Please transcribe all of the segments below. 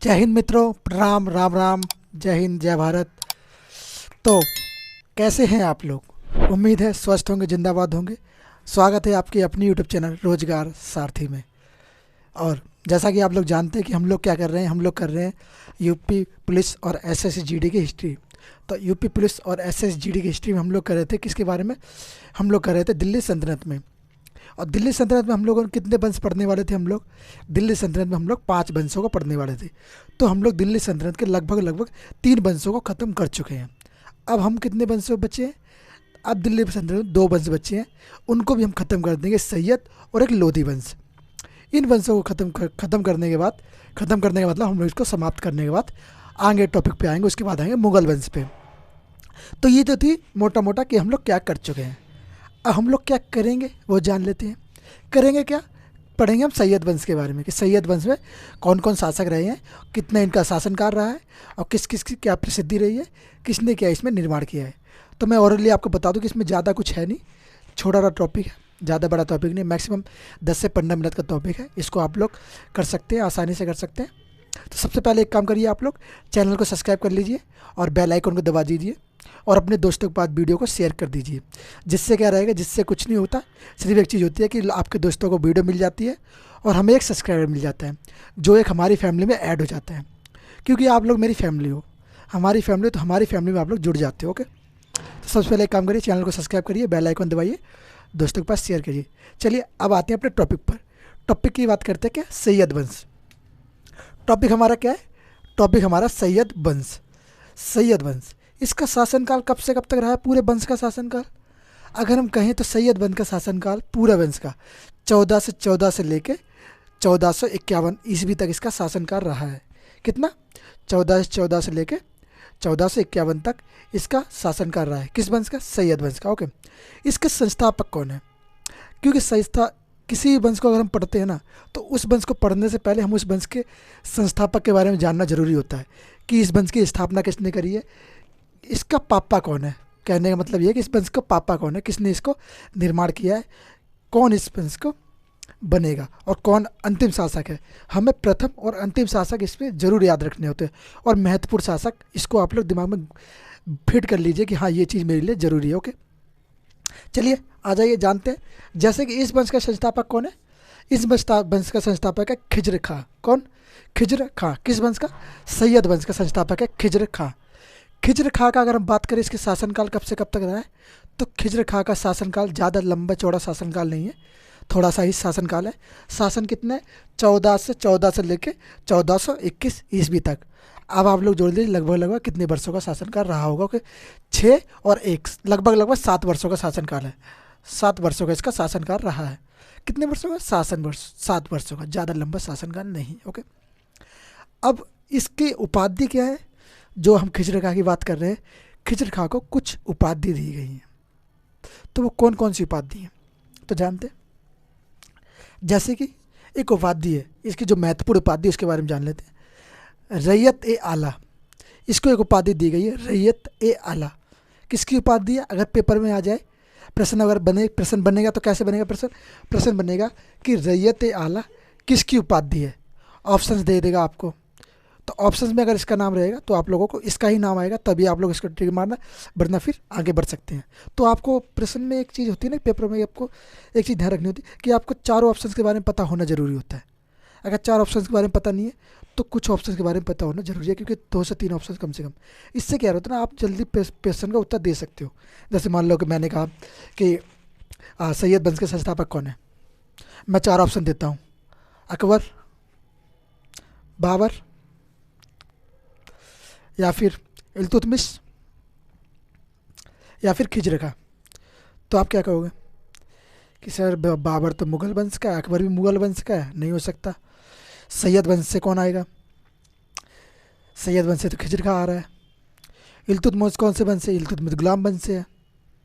जय हिंद मित्रों, प्रणाम, राम राम, जय हिंद, जय भारत। तो कैसे हैं आप लोग? उम्मीद है स्वस्थ होंगे, जिंदाबाद होंगे। स्वागत है आपके अपनी यूट्यूब चैनल रोजगार सारथी में। और जैसा कि आप लोग जानते हैं कि हम लोग क्या कर रहे हैं, हम लोग कर रहे हैं यूपी पुलिस और एसएसजीडी की हिस्ट्री। तो यूपी पुलिस और एसएसजीडी की हिस्ट्री में हम लोग कर रहे थे किसके बारे में? हम लोग कर रहे थे दिल्ली सल्तनत में। और दिल्ली सल्तनत में हम लोगों ने कितने वंश पढ़ने वाले थे? हम लोग दिल्ली सल्तनत में हम लोग 5 वंशों को पढ़ने वाले थे। तो हम लोग दिल्ली सल्तनत के लगभग लगभग 3 वंशों को ख़त्म कर चुके हैं। अब हम कितने वंश बचे हैं? अब दिल्ली सल्तनत में 2 वंश बचे हैं, उनको भी हम ख़त्म कर देंगे, सैयद और एक लोधी वंश। इन वंशों को ख़त्म करने के बाद, ख़त्म करने का मतलब हम लोग इसको समाप्त करने के बाद आगे टॉपिक पे आएंगे। उसके बाद आएंगे मुगल वंश पे। तो ये तो थी मोटा मोटा कि हम लोग क्या कर चुके हैं। अब हम लोग क्या करेंगे वो जान लेते हैं। करेंगे क्या? पढ़ेंगे हम सैयद वंश के बारे में कि सैयद वंश में कौन कौन शासक रहे हैं, कितना इनका शासनकाल रहा है और किस किस की क्या प्रसिद्धि रही है, किसने क्या इसमें निर्माण किया है। तो मैं ओरली आपको बता दूं कि इसमें ज़्यादा कुछ है नहीं, छोटा सा टॉपिक है, ज़्यादा बड़ा टॉपिक नहीं, मैक्सिमम 10 से 15 मिनट का टॉपिक है। इसको आप लोग कर सकते हैं, आसानी से कर सकते हैं। तो सबसे पहले एक काम करिए, आप लोग चैनल को सब्सक्राइब कर लीजिए और बेल आइकन को दबा दीजिए और अपने दोस्तों के पास वीडियो को शेयर कर दीजिए। जिससे क्या रहेगा, जिससे कुछ नहीं होता, सिर्फ एक चीज़ होती है कि आपके दोस्तों को वीडियो मिल जाती है और हमें एक सब्सक्राइबर मिल जाता है, जो एक हमारी फैमिली में ऐड हो जाता है। क्योंकि आप लोग मेरी फैमिली हो, हमारी फैमिली, तो हमारी फैमिली में आप लोग जुड़ जाते हो। ओके, तो सबसे पहले एक काम करिए, चैनल को सब्सक्राइब करिए, बेल आइकन दबाइए, दोस्तों के पास शेयर करिए। चलिए अब आते हैं अपने टॉपिक पर। टॉपिक की बात करते हैं क्या? सैयद वंश। टॉपिक हमारा क्या है? टॉपिक हमारा सैयद वंश। सैयद वंश, इसका शासनकाल कब से कब तक रहा है? पूरे वंश का शासनकाल अगर हम कहें तो सैयद वंश का शासनकाल पूरा वंश का 1414 से लेके 1451 ईस्वी तक इसका शासनकाल रहा है। कितना? 1414 से लेके 1451 तक इसका शासनकाल रहा है। किस वंश का? सैयद वंश का। ओके, इसके संस्थापक कौन है? क्योंकि किसी वंश को अगर हम पढ़ते हैं ना, तो उस वंश को पढ़ने से पहले हम उस वंश के संस्थापक के बारे में जानना जरूरी होता है कि इस वंश की स्थापना किसने करी है, इसका पापा कौन है। कहने का मतलब ये है कि इस वंश का पापा कौन है, किसने इसको निर्माण किया है, कौन इस वंश को बनेगा और कौन अंतिम शासक है। हमें प्रथम और अंतिम शासक इसमें जरूर याद रखने होते हैं और महत्वपूर्ण शासक, इसको आप लोग दिमाग में फिट कर लीजिए कि हाँ ये चीज़ मेरे लिए ज़रूरी है। ओके, चलिए आ जाइए, जानते हैं। जैसे कि इस वंश का संस्थापक कौन है? इस वंश का संस्थापक है खिज्र खां। कौन? खिज्र खां। किस वंश का? सैयद वंश का संस्थापक है खिज्र खां। खिज्र खां का अगर हम बात करें, इसके शासनकाल कब से कब तक रहा है, तो खिज्र खां का शासनकाल ज़्यादा लंबा चौड़ा शासनकाल नहीं है, थोड़ा सा ही शासनकाल है। शासन कितने? 1414 से लेके 1421 ईस्वी तक। अब आप लोग जोड़ लीजिए लगभग लगभग कितने वर्षों का शासनकाल रहा होगा कि 6 और 1 लगभग लगभग 7 वर्षों का शासनकाल है। 7 वर्षों का इसका शासनकाल रहा है। कितने वर्षों का? 7 वर्षों का, ज़्यादा लंबा शासनकाल नहीं। ओके, अब इसकी उपाधि क्या है? जो हम खिज्र खां की बात कर रहे हैं, खिज्र खां को कुछ उपाधि दी गई हैं। तो वो कौन कौन सी उपाधि हैं तो जानते हैं। जैसे कि एक उपाधि है, इसकी जो महत्वपूर्ण उपाधि है उसके बारे में जान लेते हैं। रैयत ए आला, इसको एक उपाधि दी गई है, रैयत ए आला। किसकी उपाधि है? अगर पेपर में आ जाए प्रश्न, अगर प्रश्न बनेगा तो कैसे बनेगा प्रश्न? प्रश्न बनेगा कि रैयत ए आला किसकी उपाधि है। ऑप्शंस दे देगा आपको, तो ऑप्शंस में अगर इसका नाम रहेगा तो आप लोगों को इसका ही नाम आएगा, तभी आप लोग इसको टिक मारना, वरना फिर आगे बढ़ सकते हैं। तो आपको प्रश्न में एक चीज़ होती है ना, पेपर में आपको एक चीज़ ध्यान रखनी होती है कि आपको चारों ऑप्शंस के बारे में पता होना जरूरी होता है। अगर 4 ऑप्शंस के बारे में पता नहीं है तो कुछ ऑप्शंस के बारे में पता होना जरूरी है, क्योंकि 2 से 3 ऑप्शन कम से कम। इससे क्या होता है ना, आप जल्दी प्रश्न का उत्तर दे सकते हो। जैसे मान लो कि मैंने कहा कि सैयद वंश के संस्थापक कौन है, मैं 4 ऑप्शन देता हूँ, अकबर, बाबर या फिर इल्तुतमिश या फिर खिज्र खां। तो आप क्या कहोगे कि सर बाबर तो मुगल वंश का है, अकबर भी मुगल वंश का है, नहीं हो सकता। सैयद वंश से कौन आएगा? सैयद वंश से तो खिज्र खां आ रहा है। इल्तुतमिश कौन से वंश से? इल्तुतमिश गुलाम वंश से है।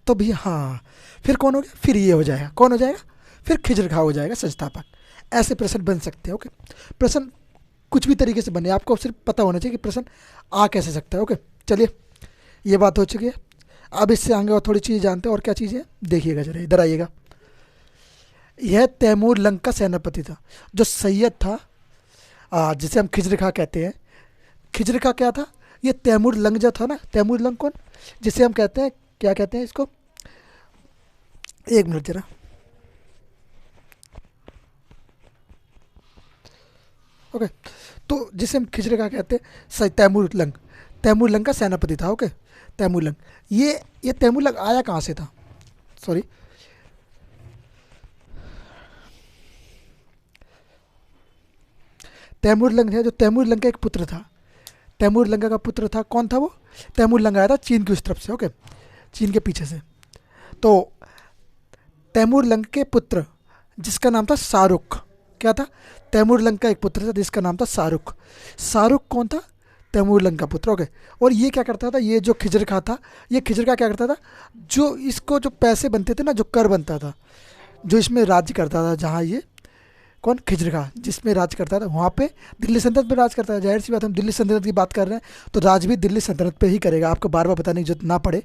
तो भी हाँ, फिर कौन हो गया? फिर ये हो जाएगा, कौन हो जाएगा? फिर खिज्र खां हो जाएगा संस्थापक। ऐसे प्रश्न बन सकते हैं। ओके, प्रश्न कुछ भी तरीके से बने, आपको सिर्फ पता होना चाहिए कि प्रश्न आ कैसे सकता है। ओके, चलिए ये बात हो चुकी है। अब इससे आगे और थोड़ी चीज़ जानते हैं। और क्या चीज़ है देखिएगा, जरा इधर आइएगा। यह तैमूर लंग का सेनापति था, जो सैयद था, जिसे हम खिज्र खां कहते हैं। खिज्र का क्या था, ये तैमूर लंग जो था ना, तैमूर लंग कौन, जिसे हम कहते हैं, क्या कहते हैं इसको, एक मिनट जरा, ओके। तो जिसे हम खिज्र का कहते हैं तैमूर लंग, तैमूर लंग का सेनापति था, ओके। तैमूर लंग, ये तैमूर लंग आया कहाँ से था, सॉरी, तैमूर लंग है जो तैमूर लंग का एक पुत्र था, तैमूर लंका का पुत्र था, कौन था वो, तैमूर लंग आया था चीन की उस तरफ से, ओके, चीन के पीछे से। तो तैमूर लंग के पुत्र जिसका नाम था शाहरुख, क्या था, तैमूर लंग का एक पुत्र था जिसका नाम था शाहरुख। शाहरुख कौन था, तैमूर लंग का पुत्र, ओके। और ये क्या करता था, ये जो खिज्र खा था, ये खिज्र का क्या करता था, जो इसको जो पैसे बनते थे ना, जो कर बनता था, जो इसमें राज्य करता था, जहाँ ये कौन, खिज्र खा जिसमें राज करता था, वहाँ पे दिल्ली सल्तनत पे राज करता था। जाहिर सी बात, हम दिल्ली सल्तनत की बात कर रहे हैं तो राज भी दिल्ली सल्तनत पे ही करेगा। आपको बार बार बताने की जरूरत ना पड़े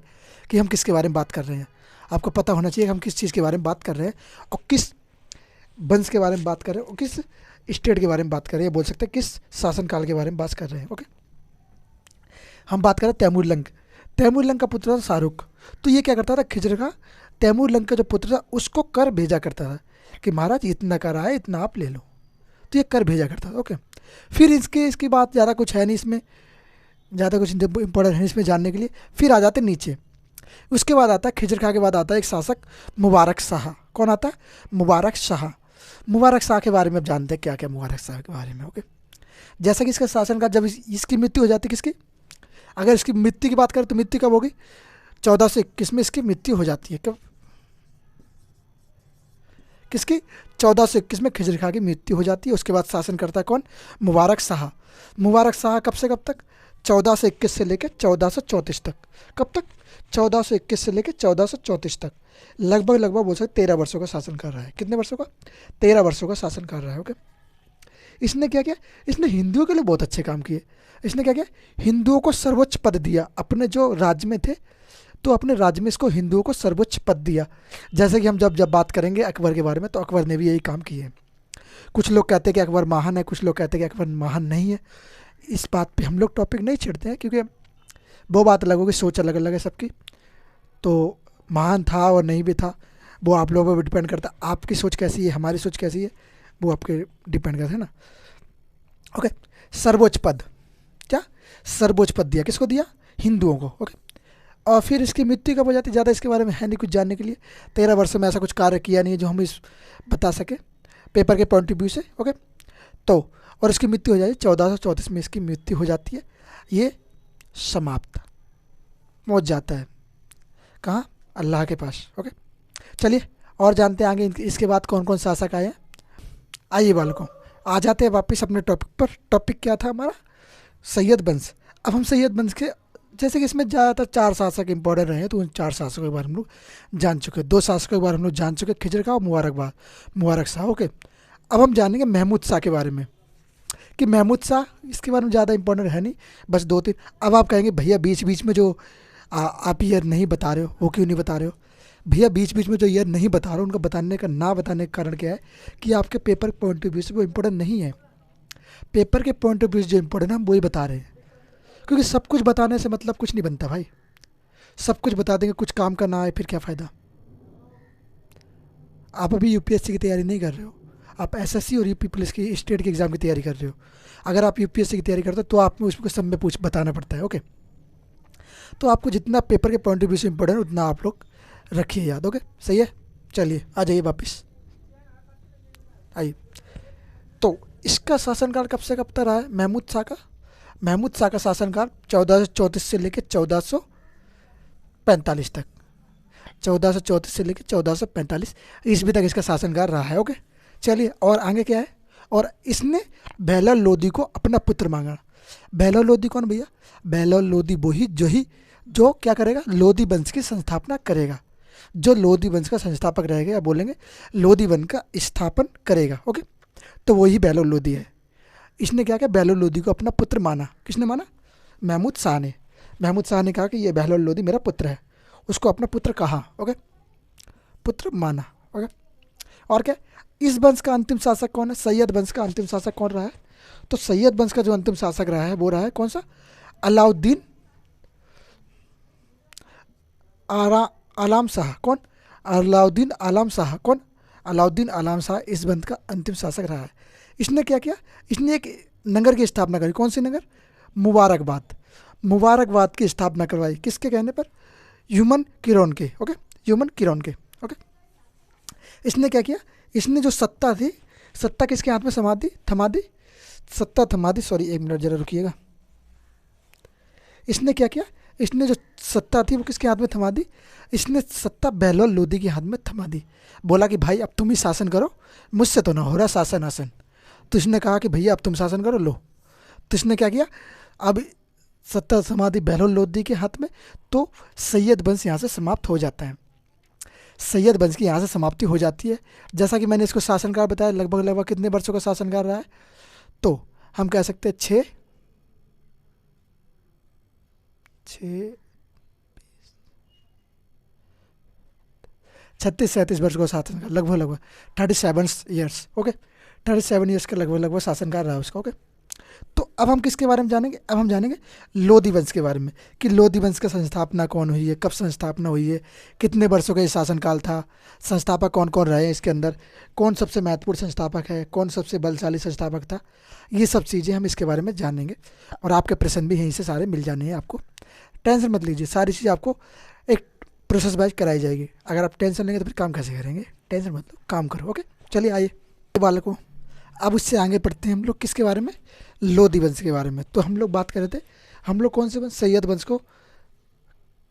कि हम किसके बारे में बात कर रहे हैं, आपको पता होना चाहिए हम किस चीज़ के बारे में बात कर रहे हैं और किस वंश के बारे में बात कर रहे हैं और किस स्टेट के बारे में बात कर रहे हैं, बोल सकते हैं किस शासनकाल के बारे में बात कर रहे हैं, ओके। हम बात कर रहे हैं तैमूर लंग, तैमूर लंग का पुत्र था शाहरुख। तो ये क्या करता था, खिज्र का तैमूर लंग का जो पुत्र था उसको कर भेजा करता था कि महाराज इतना कर आए, इतना आप ले लो, तो ये कर भेजा करता था, ओके। फिर इसकी बात ज़्यादा कुछ है नहीं इसमें, ज़्यादा कुछ इंपॉर्टेंट है इसमें जानने के लिए। फिर आ जाते नीचे, उसके बाद आता है खिज्र खा के बाद आता है एक शासक मुबारक शाह। कौन आता है, मुबारक शाह। मुबारक शाह के बारे में अब जानते हैं क्या क्या मुबारक शाह के बारे में, ओके। जैसा कि इसका शासन का जब इसकी मृत्यु हो जाती है, किसकी, अगर इसकी मृत्यु की बात करें तो मृत्यु कब होगी, 1421 में इसकी मृत्यु हो जाती है। कब, किसकी, 1421 में खिज्र खा की मृत्यु हो जाती है। उसके बाद शासन करता है कौन, मुबारक शाह। मुबारक शाह कब से कब तक, 1421 से लेकर 1434 तक। कब तक, 1421 से लेकर 1434 तक, लगभग बोल सकते 13 वर्षों का शासन कर रहा है। कितने वर्षों का, 13 वर्षों का शासन कर रहा है, ओके। इसने क्या किया, इसने हिंदुओं के लिए बहुत अच्छे काम किए। इसने क्या किया, हिंदुओं को सर्वोच्च पद दिया अपने जो राज्य में थे, तो अपने राज्य में इसको हिंदुओं को सर्वोच्च पद दिया। जैसे कि हम जब बात करेंगे अकबर के बारे में, तो अकबर ने भी यही काम किए। कुछ लोग कहते हैं कि अकबर महान है, कुछ लोग कहते हैं कि अकबर महान नहीं है। इस बात पे हम लोग टॉपिक नहीं छेड़ते हैं, क्योंकि वो बात अलग होगी, सोच अलग अलग है सबकी। तो महान था और नहीं भी था, वो आप लोगों पर डिपेंड करता है, आपकी सोच कैसी है, हमारी सोच कैसी है, वो आपके डिपेंड करता है ना, ओके। सर्वोच्च पद, क्या, सर्वोच्च पद दिया, किसको दिया, हिंदुओं को, ओके। और फिर इसकी मृत्यु कब हो जाती है, ज़्यादा इसके बारे में है नहीं कुछ जानने के लिए। 13 वर्ष में ऐसा कुछ कार्य किया नहीं है जो हम इस बता सके पेपर के पॉइंट ऑफ व्यू से, ओके। तो और इसकी मृत्यु हो जाती है 1434 में, इसकी मृत्यु हो जाती है। ये समाप्त, पहुँच जाता है कहाँ, अल्लाह के पास, ओके। चलिए और जानते हैं आगे इसके बाद कौन कौन शासक आए हैं। आइए बालकों, आ जाते हैं वापस अपने टॉपिक पर। टॉपिक क्या था हमारा, सैयद वंश। अब हम सैयद वंश के, जैसे कि इसमें ज़्यादातर 4 शासक इंपॉर्टेंट रहे हैं, तो उन 4 शासकों के बारे में हम लोग जान चुके हैं। 2 शासकों के बारे में हम लोग जान चुके हैं, खिज्र खा और मुबारक शाह, ओके। अब हम जानेंगे महमूद शाह के बारे में, कि महमूद शाह, इसके बारे में ज़्यादा इंपॉर्टेंट है नहीं, बस 2-3। अब आप कहेंगे भैया बीच बीच में जो आप ईयर नहीं बता रहे हो, वो क्यों नहीं बता रहे हो भैया, बीच बीच में जो ईयर नहीं बता रहे हो उनका बताने का ना बताने का कारण क्या है, कि आपके पेपर के पॉइंट ऑफ व्यू से वो इम्पोर्टेंट नहीं है। पेपर के पॉइंट ऑफ व्यू से जो इम्पोर्टेंट है हम वही बता रहे हैं, क्योंकि सब कुछ बताने से मतलब कुछ नहीं बनता भाई। सब कुछ बता देंगे, कुछ काम का ना आए, फिर क्या फ़ायदा। आप अभी यूपीएससी की तैयारी नहीं कर रहे हो, आप एसएससी और यूपी पुलिस की स्टेट के एग्ज़ाम की तैयारी कर रहे हो। अगर आप यूपीएससी की तैयारी करते हो तो आप में उसमें सब में बताना पड़ता है, ओके। तो आपको जितना पेपर के पॉइंट ऑफ व्यू से इम्पोर्टेंट उतना आप लोग रखिए याद, ओके, सही है। चलिए आ जाइए वापस, आइए। तो इसका शासनकाल कब से कब तक रहा है, महमूद शाह का, महमूद शाह का शासनकाल 1434 से लेकर 1445 तक, 1434 से लेकर 1445 ईस्वी तक इसका शासनकाल रहा है, ओके। चलिए और आगे क्या है, और इसने बहलोल लोदी को अपना पुत्र मांगा। बहलोल लोदी कौन भैया, बहलोल लोदी वही जो क्या करेगा, लोदी वंश की संस्थापना करेगा, जो लोदी वंश का संस्थापक रहेगा, या बोलेंगे लोदी वंश का स्थापन करेगा, ओके। तो वही बहलोल लोदी है। इसने क्या किया, बहलोल लोदी को अपना पुत्र माना। किसने माना, महमूद शाह ने। महमूद शाह ने कहा कि ये बहलोल लोदी मेरा पुत्र है, उसको अपना पुत्र कहा, ओके, पुत्र माना, ओके। और क्या, इस वंश का अंतिम शासक कौन है, सैयद वंश का अंतिम शासक कौन रहा है, तो सैयद वंश का जो अंतिम शासक रहा है वो रहा है कौन सा? अलाउद्दीन आरा आलाम शाह। कौन? अलाउद्दीन आलाम शाह। कौन? अलाउद्दीन आलाम शाह इस वंश का अंतिम शासक रहा है। इसने क्या किया? इसने एक नगर की स्थापना करी। कौन सी नगर? मुबारकबाद। मुबारकबाद की स्थापना करवाई किसके कहने पर? ह्यूमन किरोन के। ओके, ह्यूमन किरोन के। ओके, इसने क्या किया? इसने जो सत्ता थी, सत्ता किसके हाथ में थमा दी? सत्ता थमा दी। सॉरी, एक मिनट जरा रुकिएगा। इसने क्या किया? इसने जो सत्ता थी वो किसके हाथ में थमा दी? इसने सत्ता बहलोल लोदी के हाथ में थमा दी। बोला कि भाई अब तुम ही शासन करो, मुझसे तो ना हो रहा शासन आसन। तो इसने कहा कि भैया अब तुम शासन करो, लो। तो इसने क्या किया? अब सत्ता थमा दी बहलोल लोदी के हाथ में, तो सैयद वंश यहाँ से समाप्त हो जाता है। सैयद वंश की यहाँ से समाप्ति हो जाती है। जैसा कि मैंने इसको शासनकाल बताया, लगभग लगभग कितने वर्षों का शासनकाल रहा है? तो हम कह सकते हैं 36-37 वर्ष का शासनकाल, लगभग 37 ईयर्स। ओके, 37 ईयर्स का लगभग शासनकाल रहा है उसका। ओके, तो अब हम किसके बारे में जानेंगे? अब हम जानेंगे लोदी वंश के बारे में, कि लोदी वंश का संस्थापना कौन हुई है, कब संस्थापना हुई है, कितने वर्षों का ये शासनकाल था, संस्थापक कौन कौन रहे हैं इसके अंदर, कौन सबसे महत्वपूर्ण संस्थापक है, कौन सबसे बलशाली संस्थापक था। ये सब चीज़ें हम इसके बारे में जानेंगे, और आपके प्रश्न भी यहीं से सारे मिल जाने हैं आपको। टेंशन मत लीजिए, सारी चीज़ आपको एक प्रोसेस वाइज कराई जाएगी। अगर आप टेंशन लेंगे तो फिर काम कैसे करेंगे? टेंशन मत लो, काम करो। ओके, चलिए आइए बालकों, अब उससे आगे बढ़ते हैं हम लोग किसके बारे में? लोदी वंश के बारे में। तो हम लोग बात कर रहे थे, हम लोग कौन से वंश? सैयद वंश को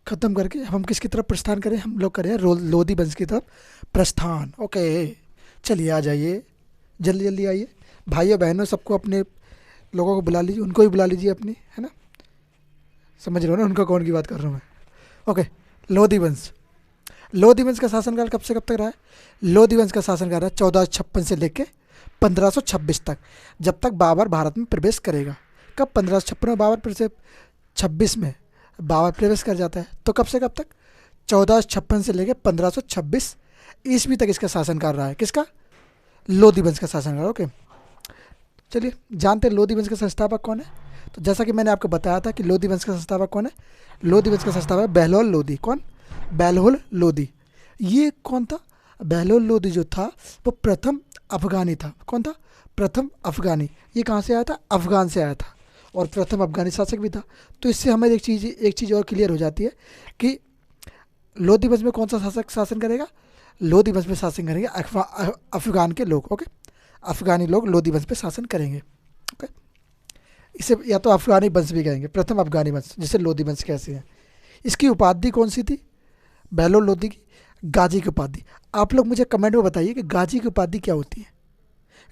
ख़त्म करके हम किसकी तरफ प्रस्थान करें? हम लोग करें लोदी वंश की तरफ प्रस्थान। ओके, चलिए आ जाइए, जल्दी जल्दी आइए भाइयों बहनों, सबको अपने लोगों को बुला लीजिए, उनको भी बुला लीजिए अपनी, है ना? समझ रहे हो ना उनका कौन की बात कर रहा हूँ मैं? ओके, लोदी वंश। लोदी वंश का शासनकाल कब से कब तक रहा है? लोदी वंश का शासनकाल रहा है 1456 से लेकर 1526 तक, जब तक बाबर भारत में प्रवेश करेगा। कब? 1556 में बाबर 26 में बाबर प्रवेश कर जाता है। तो कब से कब तक? 1456 से लेकर 1526 ईस्वी तक इसका शासनकाल रहा है। किसका? लोदी वंश का शासनकाल। ओके, चलिए जानते हैं लोदी वंश का संस्थापक कौन है। तो जैसा कि मैंने आपको बताया था कि लोदी वंश का संस्थापक कौन है? लोदी वंश का संस्थापक बहलोल लोदी। कौन? बहलोल लोदी। ये कौन था? बहलोल लोदी जो था वो प्रथम अफगानी था। कौन था? प्रथम अफगानी। ये कहाँ से आया था? अफगान से आया था, और प्रथम अफगानी शासक भी था। तो इससे हमें एक चीज़ और क्लियर हो जाती है कि लोदी वंश में कौन सा शासक शासन करेगा? लोदी वंश में शासन करेंगे अफगान के लोग। ओके, अफगानी लोग लोदी वंश पे शासन करेंगे। ओके, इसे या तो अफगानी वंश भी कहेंगे, प्रथम अफगानी वंश, जिसे लोदी वंश कहते हैं। इसकी उपाधि कौन सी थी? बहलोल लोदी की गाजी की उपाधि। आप लोग मुझे कमेंट में बताइए कि गाजी की उपाधि क्या होती है,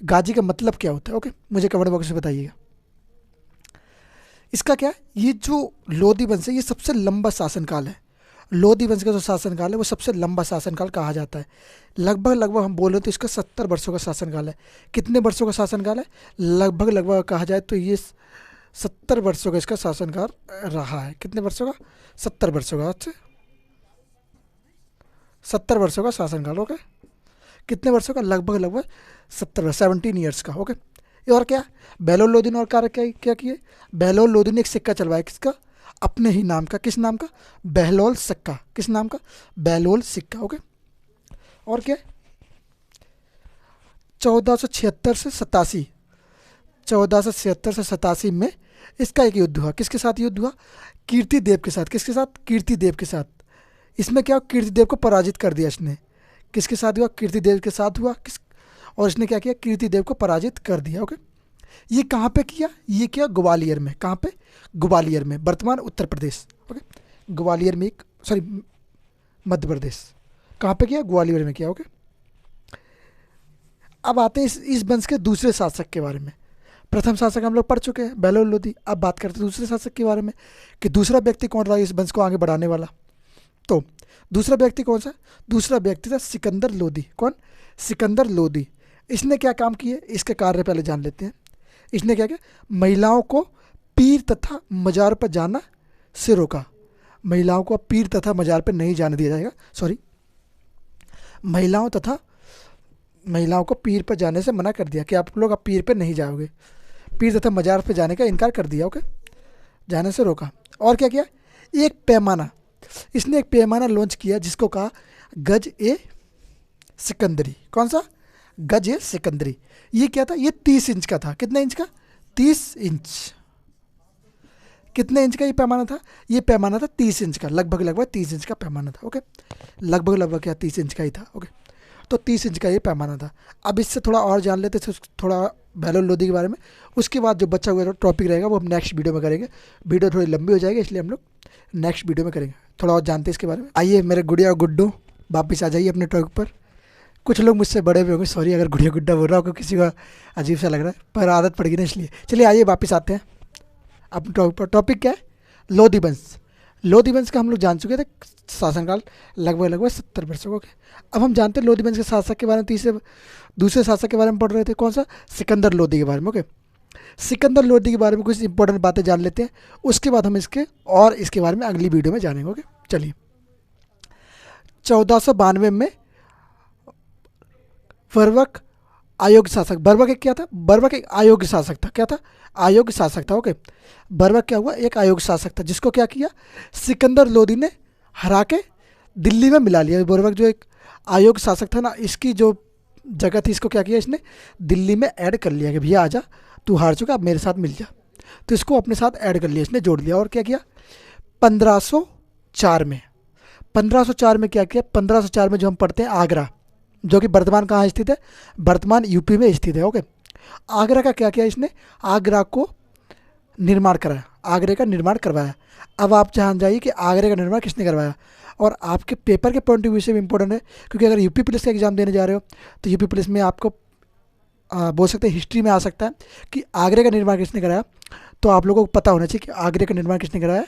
गाजी का मतलब क्या होता है। ओके, मुझे कमेंट बॉक्स में बताइएगा। इसका क्या है? ये जो लोदी वंश है ये सबसे लंबा शासनकाल है। लोदी वंश का जो शासनकाल है वो सबसे लंबा शासनकाल कहा जाता है। लगभग हम बोल रहे तो इसका 70 वर्षों का शासनकाल है। कितने वर्षों का शासनकाल है? लगभग कहा जाए तो ये 70 वर्षों का इसका शासनकाल रहा है। कितने वर्षों का? 70 वर्षों का। अच्छा, 70 वर्षों का शासनकाल। ओके, कितने वर्षों का? लगभग 17 ईयर्स का। ओके, और क्या? बहलोल लोदी ने और कार्य क्या किए? बहलोल लोदी ने एक सिक्का चलवाया। किसका? अपने ही नाम का। किस नाम का? बहलोल सिक्का। किस नाम का? बहलोल सिक्का। ओके, और क्या? 1476 से 87, 1476 से 87 में इसका एक युद्ध हुआ। किसके साथ युद्ध हुआ? कीर्तिदेव के साथ। किसके साथ? कीर्तिदेव के साथ। इसमें क्या? कीर्तिदेव को पराजित कर दिया इसने। किसके साथ हुआ? कीर्तिदेव के साथ हुआ। और इसने क्या किया? कीर्तिदेव को पराजित कर दिया। ओके, ये कहाँ पे किया? ये किया ग्वालियर में। कहाँ पे? ग्वालियर में, वर्तमान उत्तर प्रदेश। ओके, ग्वालियर में, मध्य प्रदेश। कहाँ पे किया? ग्वालियर में किया। ओके, अब आते हैं इस वंश के दूसरे शासक के बारे में। प्रथम शासक हम लोग पढ़ चुके हैं, बहलोल लोदी। अब बात करते हैं दूसरे शासक के बारे में कि दूसरा व्यक्ति कौन रहा इस वंश को आगे बढ़ाने वाला। तो दूसरा व्यक्ति कौन सा? दूसरा व्यक्ति था सिकंदर लोदी। कौन? सिकंदर लोदी। इसने क्या काम किए? इसके कार्य पहले जान लेते हैं। इसने क्या किया? महिलाओं को पीर तथा मजार पर जाना से रोका। महिलाओं को पीर तथा मजार पर नहीं जाने दिया जाएगा। सॉरी, महिलाओं को पीर पर जाने से मना कर दिया कि आप लोग अब पीर पर नहीं जाओगे। पीर तथा मजार पे जाने का इनकार कर दिया। ओके, जाने से रोका। और क्या किया, एक पैमाना, इसने एक पैमाना लॉन्च किया जिसको कहा गज ए सिकंदरी। कौन सा, गज ए सिकंदरी। ये क्या था, ये 30 इंच का था। कितने इंच का, 30 इंच। कितने इंच का ये पैमाना था, ये पैमाना था 30 इंच का, लगभग लगभग 30 इंच का पैमाना था। ओके, लगभग लगभग क्या 30 इंच का ही था। ओके, तो 30 इंच का ये पैमाना था। अब इससे थोड़ा और जान लेते थे थोड़ा बेलोन लोदी के बारे में। उसके बाद जो बच्चा हुआ टॉपिक रहेगा वो हम नेक्स्ट वीडियो में करेंगे। वीडियो थोड़ी लंबी हो जाएगी, इसलिए हम लोग नेक्स्ट वीडियो में करेंगे, थोड़ा और जानते हैं इसके बारे में। आइए मेरे गुड़िया और गुड्डू, वापिस आ जाइए अपने टॉपिक पर। कुछ लोग मुझसे बड़े भी होंगे, सॉरी अगर गुड़िया गुड्डा बोल रहा हूँ, किसी का अजीब सा लग रहा है, पर आदत पड़ गई ना इसलिए। चलिए आइए वापस आते हैं अपने टॉपिक पर। टॉपिक क्या है, लोधी वंश। लोधी वंश का हम लोग जान चुके थे शासनकाल लगभग लगभग 70 वर्षों का। अब हम जानते हैं लोधी वंश के शासक के बारे में, दूसरे शासक के बारे में पढ़ रहे थे, कौन सा, सिकंदर लोधी के बारे में। ओके, सिकंदर लोधी के बारे में कुछ इंपॉर्टेंट बातें जान लेते हैं, उसके बाद हम इसके बारे में अगली वीडियो में जानेंगे। ओके, चलिए। 1492 में बर्बक आयोग शासक, बर्बक एक क्या था, बर्बक एक आयोग्य शासक था। क्या था, आयोग्य शासक था। ओके, बर्बक क्या हुआ, एक आयोग्य शासक था, जिसको क्या किया, सिकंदर लोधी ने हरा के दिल्ली में मिला लिया। बर्बक जो एक आयोग्य शासक था ना, इसकी जो जगह थी, इसको क्या किया, इसने दिल्ली में ऐड कर लिया कि भैया आजा, तू हार चुका, अब मेरे साथ मिल जा। तो इसको अपने साथ ऐड कर लिया, इसने जोड़ लिया। और क्या किया, 1504 में, 1504 में क्या किया, 1504 में जो हम पढ़ते हैं आगरा, जो कि वर्तमान कहाँ स्थित है, वर्तमान यूपी में स्थित है। ओके, आगरा का क्या किया इसने, आगरा को निर्माण कराया, आगरे का निर्माण करवाया। अब आप जान जाइए कि आगरे का निर्माण किसने करवाया। और आपके पेपर के पॉइंट ऑफ व्यू से भी इंपॉर्टेंट है, क्योंकि अगर यूपी पुलिस का एग्जाम देने जा रहे हो तो यूपी पुलिस में आपको बोल सकते हैं हिस्ट्री में आ सकता है कि आगरे का निर्माण किसने कराया। तो आप लोगों को पता होना चाहिए कि आगरे का निर्माण किसने कराया,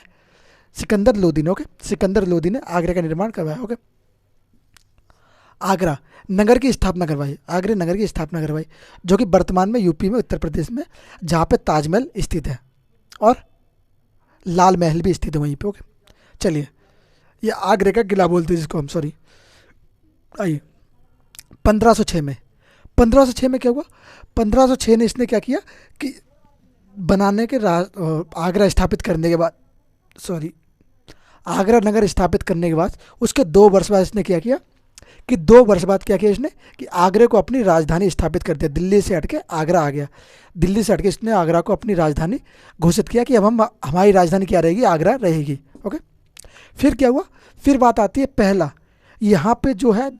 सिकंदर लोधी ने। ओके, सिकंदर लोधी ने आगरे का निर्माण करवाया। ओके, आगरा नगर की स्थापना करवाई, आगरे नगर की स्थापना करवाई, जो कि वर्तमान में यूपी में, उत्तर प्रदेश में, जहाँ पे ताजमहल स्थित है और लाल महल भी स्थित है वहीं पे। ओके, चलिए, ये आगरे का किला बोलते हैं जिसको हम, सॉरी। आइए 1506 में, 1506 में क्या हुआ, 1506 ने इसने क्या किया कि बनाने के आगरा स्थापित करने के बाद, सॉरी, आगरा नगर स्थापित करने के बाद उसके 2 वर्ष बाद इसने क्या किया कि 2 वर्ष बाद क्या किया इसने कि आगरे को अपनी राजधानी स्थापित कर दिया। दिल्ली से हटके आगरा आ गया, दिल्ली से हटके इसने आगरा को अपनी राजधानी घोषित किया कि अब हमारी राजधानी क्या रहेगी, आगरा रहेगी। ओके, फिर क्या हुआ, फिर बात आती है पहला, यहाँ पे जो है,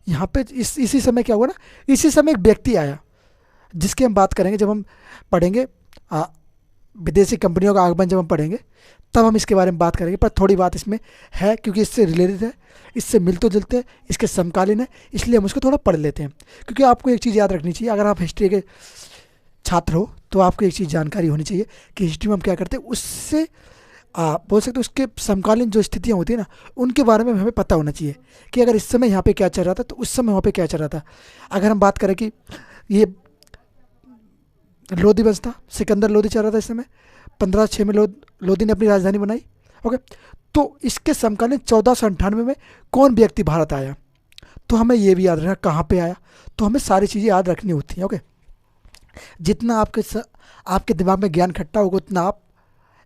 यहाँ पे इसी समय क्या हुआ ना, इसी समय एक व्यक्ति आया जिसकी हम बात करेंगे जब हम पढ़ेंगे विदेशी कंपनियों का आगमन, जब हम पढ़ेंगे तब हम इसके बारे में बात करेंगे। पर थोड़ी बात इसमें है क्योंकि इससे रिलेटेड है, इससे मिलते जुलते हैं, इसके समकालीन है, इसलिए हम उसको थोड़ा पढ़ लेते हैं। क्योंकि आपको एक चीज़ याद रखनी चाहिए, अगर आप हिस्ट्री के छात्र हो तो आपको एक चीज़ जानकारी होनी चाहिए कि हिस्ट्री में हम क्या करते हैं, उससे बोल सकते हैं उसके समकालीन जो स्थितियाँ होती है ना, उनके बारे में हमें पता होना चाहिए कि अगर इस समय यहाँ पे क्या चल रहा था तो उस समय वहाँ पे क्या चल रहा था। अगर हम बात करें कि ये लोधी वंश था, सिकंदर लोधी चल रहा था इस समय, 1506 में लोधी ने अपनी राजधानी बनाई। ओके, तो इसके समकालीन 1498 में कौन व्यक्ति भारत आया, तो हमें ये भी याद रखना कहाँ पे आया, तो हमें सारी चीज़ें याद रखनी होती हैं। ओके, जितना आपके दिमाग में ज्ञान इकट्ठा होगा उतना आप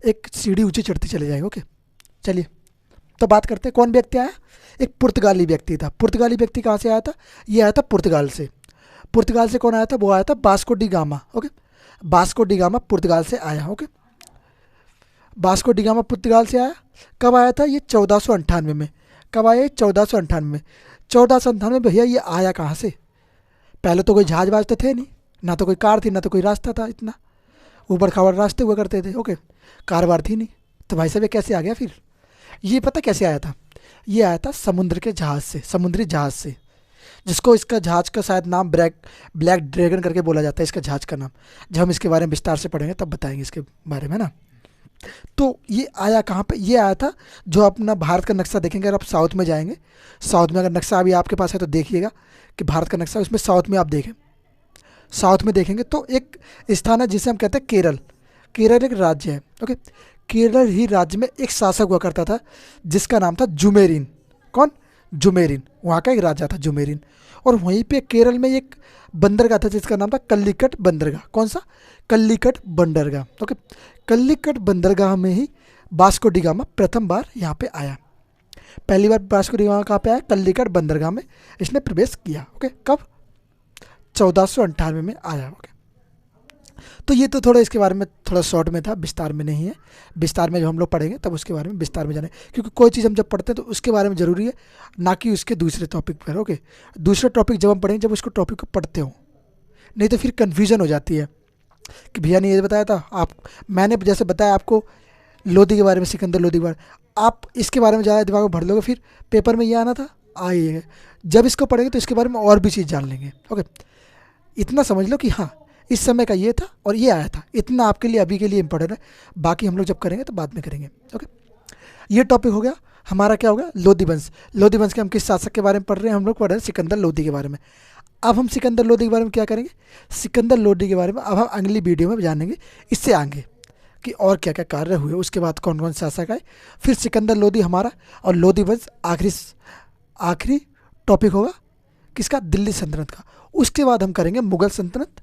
एक सीढ़ी ऊंची चढ़ते चले जाएंगे। ओके, चलिए तो बात करते हैं कौन व्यक्ति आया, एक पुर्तगाली व्यक्ति था। पुर्तगाली व्यक्ति कहाँ से आया था, ये आया था पुर्तगाल से। पुर्तगाल से कौन आया था, वो आया था Vasco da Gama. Okay, Vasco da Gama पुर्तगाल से आया। ओके, वास्को डी गामा पुर्तगाल से आया। कब आया था, ये 1498 में। कब आया, 1498 में। 1498 भैया ये आया कहाँ से, पहले तो कोई जहाज वाज तो थे नहीं, ना तो कोई कार थी, ना तो कोई रास्ता था, इतना ऊबड़ खाबड़ रास्ते हुआ करते थे। ओके, कार वार थी नहीं, तो भाई साहब ये कैसे आ गया फिर, ये पता कैसे आया था, ये आया था समुद्र के जहाज़ से, समुद्री जहाज़ से, जिसको इसका जहाज़ का शायद नाम ब्लैक ड्रैगन करके बोला जाता है, इसका जहाज़ का नाम। जब हम इसके बारे में विस्तार से पढ़ेंगे तब बताएंगे इसके बारे में ना। तो ये आया कहाँ पे, ये आया था, जो अपना भारत का नक्शा देखेंगे, अगर आप साउथ में जाएंगे, साउथ में अगर नक्शा अभी आपके पास है तो देखिएगा कि भारत का नक्शा, उसमें साउथ में आप देखें, साउथ में देखेंगे तो एक स्थान है जिसे हम कहते हैं केरल। केरल एक राज्य है। ओके, केरल ही राज्य में एक शासक हुआ करता था जिसका नाम था जुमेरिन। कौन, जुमेरिन, वहाँ का एक राजा था जुमेरिन। और वहीं पे केरल में एक बंदरगाह था जिसका नाम था कल्लिकट बंदरगाह। कौन सा? कल्लिकट बंदरगाह। ओके, कल्लिकट बंदरगाह में ही वास्को डी गामा प्रथम बार यहाँ पे आया। पहली बार वास्को डी गामा कहाँ पे आया? कल्लिकट बंदरगाह में इसने प्रवेश किया। ओके, कब? 1498 में आया। ओके, तो ये तो थोड़ा इसके बारे में थोड़ा शॉर्ट में था, विस्तार में नहीं है। विस्तार में जब हम लोग पढ़ेंगे तब उसके बारे में विस्तार में जाने, क्योंकि कोई चीज़ हम जब पढ़ते हैं तो उसके बारे में ज़रूरी है, ना कि उसके दूसरे टॉपिक पर। ओके, दूसरा टॉपिक जब हम पढ़ेंगे जब उसको टॉपिक को पढ़ते हो, नहीं तो फिर कन्फ्यूजन हो जाती है कि भैया ने ये बताया था, आप मैंने जैसे बताया आपको लोधी के बारे में, सिकंदर लोधी के बारे में, आप इसके बारे में ज़्यादा दिमाग में भर लोगे, फिर पेपर में ये आना था आइए। जब इसको पढ़ेंगे तो इसके बारे में और भी चीज़ जान लेंगे। ओके, इतना समझ लो कि हाँ इस समय का ये था और ये आया था, इतना आपके लिए अभी के लिए इंपॉर्टेंट है। बाकी हम लोग जब करेंगे तो बाद में करेंगे। ओके, ये टॉपिक हो गया हमारा। क्या हो गया? लोधी वंश। लोधी वंश के हम किस शासक के बारे में पढ़ रहे हैं? हम लोग पढ़ रहे हैं सिकंदर लोधी के बारे में। अब हम सिकंदर लोधी के बारे में क्या करेंगे? सिकंदर लोधी के बारे में अब हम अगली वीडियो में जानेंगे, इससे आगे कि और क्या क्या कार्य हुए, उसके बाद कौन कौन शासक आए, फिर सिकंदर लोधी हमारा और लोधी वंश आखिरी टॉपिक होगा किसका? दिल्ली सल्तनत का। उसके बाद हम करेंगे मुगल सल्तनत,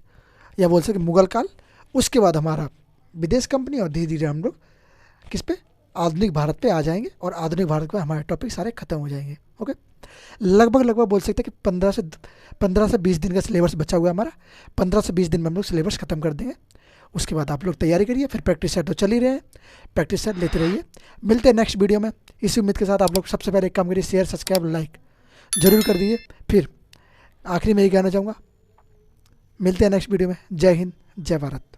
या बोल सके मुगल काल। उसके बाद हमारा विदेश कंपनी, और धीरे धीरे हम लोग किस पे? आधुनिक भारत पे आ जाएंगे, और आधुनिक भारत पे हमारे टॉपिक सारे खत्म हो जाएंगे। ओके, लगभग बोल सकते हैं कि 15 से 20 दिन का सिलेबस बचा हुआ है हमारा। 15 से 20 दिन में हम लोग सिलेबस खत्म कर देंगे। उसके बाद आप लोग तैयारी करिए, फिर प्रैक्टिस सेट तो चल ही रहे हैं, प्रैक्टिस सेट लेते रहिए। मिलते हैं नेक्स्ट वीडियो में। इसी उम्मीद के साथ आप लोग सबसे पहले एक काम करिए, शेयर सब्सक्राइब लाइक जरूर कर दीजिए। फिर आखिरी में यही कहना चाहूँगा, मिलते हैं नेक्स्ट वीडियो में। जय हिंद, जय भारत।